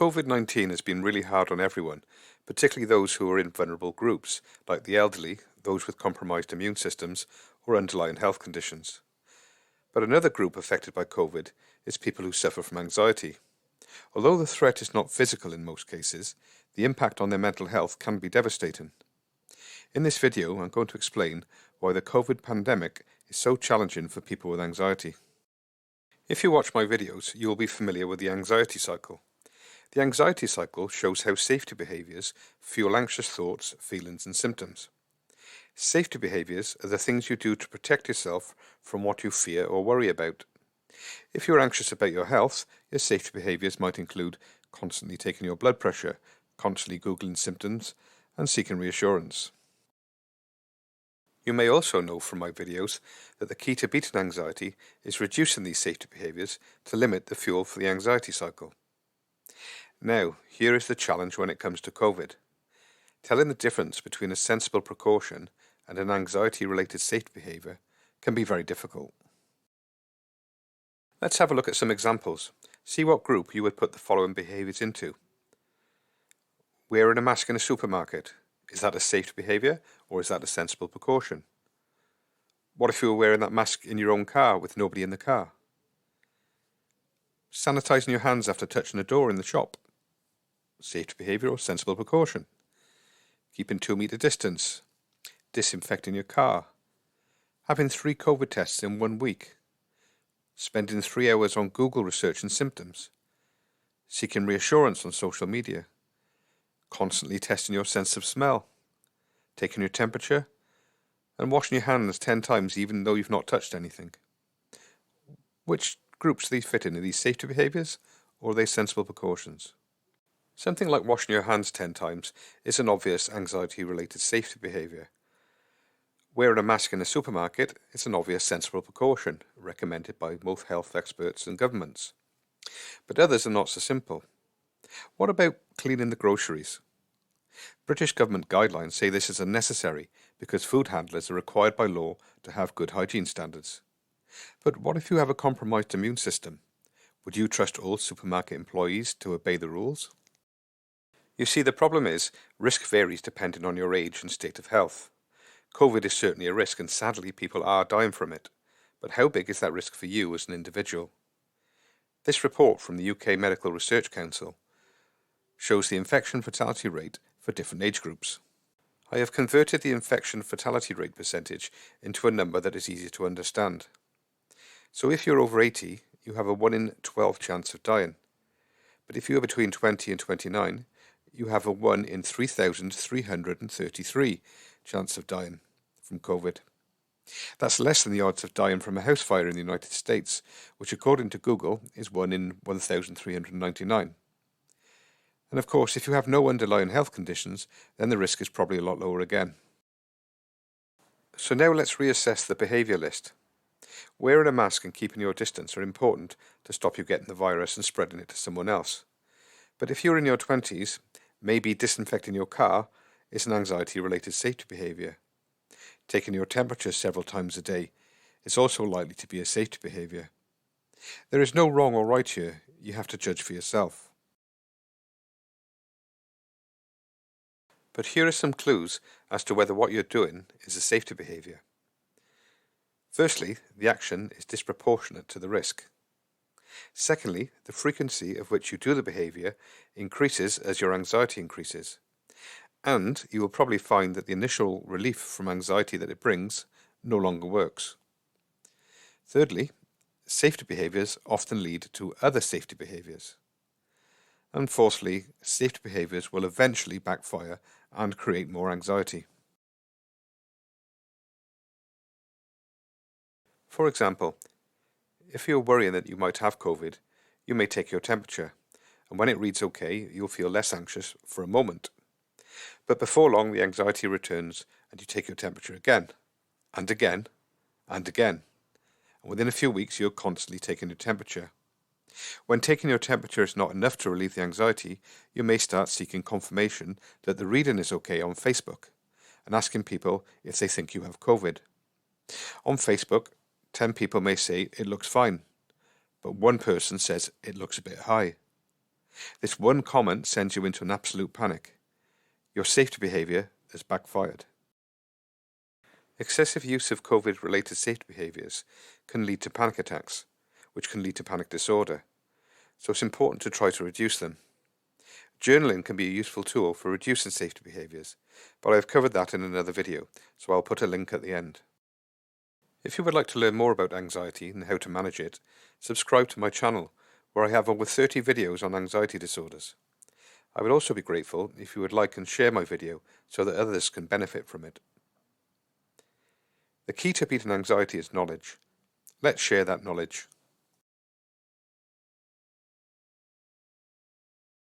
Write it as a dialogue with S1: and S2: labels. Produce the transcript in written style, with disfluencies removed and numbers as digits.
S1: COVID-19 has been really hard on everyone, particularly those who are in vulnerable groups, like the elderly, those with compromised immune systems, or underlying health conditions. But another group affected by COVID is people who suffer from anxiety. Although the threat is not physical in most cases, the impact on their mental health can be devastating. In this video, I'm going to explain why the COVID pandemic is so challenging for people with anxiety. If you watch my videos, you will be familiar with the anxiety cycle. The anxiety cycle shows how safety behaviours fuel anxious thoughts, feelings and symptoms. Safety behaviours are the things you do to protect yourself from what you fear or worry about. If you're anxious about your health, your safety behaviours might include constantly taking your blood pressure, constantly Googling symptoms and seeking reassurance. You may also know from my videos that the key to beating anxiety is reducing these safety behaviours to limit the fuel for the anxiety cycle. Now, here is the challenge when it comes to COVID. Telling the difference between a sensible precaution and an anxiety-related safety behaviour can be very difficult. Let's have a look at some examples. See what group you would put the following behaviours into. Wearing a mask in a supermarket. Is that a safety behaviour or is that a sensible precaution? What if you were wearing that mask in your own car with nobody in the car? Sanitising your hands after touching a door in the shop. Safety behaviour or sensible precaution? Keeping 2 metre distance. Disinfecting your car. Having 3 COVID tests in 1 week. Spending 3 hours on Google researching symptoms. Seeking reassurance on social media. Constantly testing your sense of smell. Taking your temperature. And washing your hands 10 times even though you've not touched anything. Which groups do these fit in? Are these safety behaviours or are they sensible precautions? Something like washing your hands 10 times is an obvious anxiety-related safety behaviour. Wearing a mask in a supermarket is an obvious sensible precaution, recommended by both health experts and governments. But others are not so simple. What about cleaning the groceries? British government guidelines say this is unnecessary because food handlers are required by law to have good hygiene standards. But what if you have a compromised immune system? Would you trust all supermarket employees to obey the rules? You see, the problem is, risk varies depending on your age and state of health. COVID is certainly a risk and sadly people are dying from it. But how big is that risk for you as an individual? This report from the UK Medical Research Council shows the infection fatality rate for different age groups. I have converted the infection fatality rate percentage into a number that is easy to understand. So if you're over 80, you have a 1 in 12 chance of dying. But if you are between 20 and 29, you have a 1 in 3,333 chance of dying from COVID. That's less than the odds of dying from a house fire in the United States, which according to Google is 1 in 1,399. And of course, if you have no underlying health conditions, then the risk is probably a lot lower again. So now let's reassess the behaviour list. Wearing a mask and keeping your distance are important to stop you getting the virus and spreading it to someone else. But if you're in your 20s, maybe disinfecting your car is an anxiety-related safety behaviour. Taking your temperature several times a day is also likely to be a safety behaviour. There is no wrong or right here, you have to judge for yourself. But here are some clues as to whether what you're doing is a safety behaviour. Firstly, the action is disproportionate to the risk. Secondly, the frequency of which you do the behaviour increases as your anxiety increases. And you will probably find that the initial relief from anxiety that it brings no longer works. Thirdly, safety behaviours often lead to other safety behaviours. And fourthly, safety behaviours will eventually backfire and create more anxiety. For example, if you're worrying that you might have COVID, you may take your temperature, and when it reads OK, you'll feel less anxious for a moment. But before long, the anxiety returns and you take your temperature again, and again, and again. And within a few weeks, you're constantly taking your temperature. When taking your temperature is not enough to relieve the anxiety, you may start seeking confirmation that the reading is OK on Facebook, and asking people if they think you have COVID. On Facebook, 10 people may say it looks fine, but one person says it looks a bit high. This one comment sends you into an absolute panic. Your safety behaviour has backfired. Excessive use of COVID-related safety behaviours can lead to panic attacks, which can lead to panic disorder, so it's important to try to reduce them. Journaling can be a useful tool for reducing safety behaviours, but I've covered that in another video, so I'll put a link at the end. If you would like to learn more about anxiety and how to manage it, subscribe to my channel, where I have over 30 videos on anxiety disorders. I would also be grateful if you would like and share my video so that others can benefit from it. The key to beating anxiety is knowledge. Let's share that knowledge.